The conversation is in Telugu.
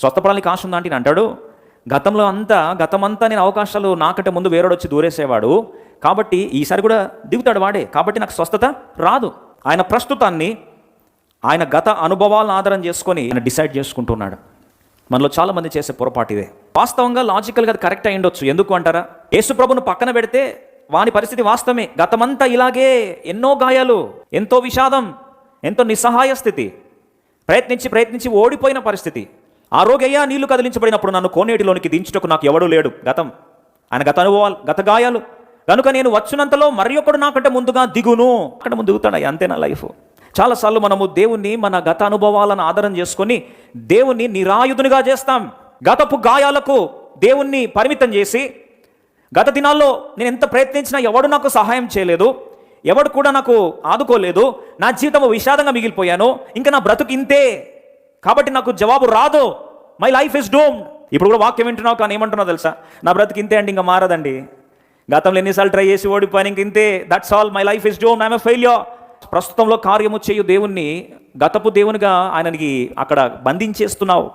స్వస్థపడానికి ఆశ ఉందా అంటే అంటాడు, గతమంతా నేను అవకాశాలు నాకంటే ముందు వేరేడొచ్చి దూరేసేవాడు, కాబట్టి ఈసారి కూడా దిగుతాడు వాడే, కాబట్టి నాకు స్వస్థత రాదు. ఆయన ప్రస్తుతాన్ని ఆయన గత అనుభవాలను ఆధారం చేసుకొని ఆయన డిసైడ్ చేసుకుంటున్నాడు. మనలో చాలామంది చేసే పొరపాటు ఇదే. వాస్తవంగా లాజికల్గా అది కరెక్ట్ అయి ఉండొచ్చు. ఎందుకు అంటారా? యేసుప్రభును పక్కన పెడితే వాని పరిస్థితి వాస్తవమే. గతమంతా ఇలాగే, ఎన్నో గాయాలు, ఎంతో విషాదం, ఎంతో నిస్సహాయ స్థితి, ప్రయత్నించి ఓడిపోయిన పరిస్థితి. ఆరోగ్యయ్యా నీళ్లు కదిలించబడినప్పుడు నన్ను కోనేటిలోనికి దించుటకు నాకు ఎవడూ లేడు. ఆయన గత అనుభవాలు, గత గాయాలు. కనుక నేను వచ్చినంతలో మరి ఒకడు నాకంటే ముందుగా దిగును. అక్కడ ముందు దిగుతాడు. అంతేనా లైఫ్? చాలాసార్లు మనము దేవుణ్ణి మన గత అనుభవాలను ఆధారం చేసుకొని దేవుణ్ణి నిరాయుధునిగా చేస్తాం. గతపు గాయాలకు దేవుణ్ణి పరిమితం చేసి, గత దినాల్లో నేను ఎంత ప్రయత్నించినా ఎవడు నాకు సహాయం చేయలేదు, ఎవడు కూడా నాకు ఆదుకోలేదు, నా జీవితం విషాదంగా మిగిలిపోయాను, ఇంకా నా బ్రతుకు ఇంతే, కాబట్టి నాకు జవాబు రాదు, మై లైఫ్ ఇస్ డూమ్డ్. ఇప్పుడు కూడా వాక్యం వింటున్నావు కానీ ఏమంటున్నావు తెలుసా? నా బ్రతుకు ఇంతే అండి, ఇంకా మారదండి. గతంలో ఎన్నిసార్లు ట్రై చేసి ఓడిపోయాను, ఇంక ఇంతే, that's all, my life is doomed, I'm a failure. ప్రస్తుతంలో కార్యము చేయు దేవుణ్ణి గతపు దేవునిగా ఆయనకి అక్కడ బంధించేస్తున్నావు.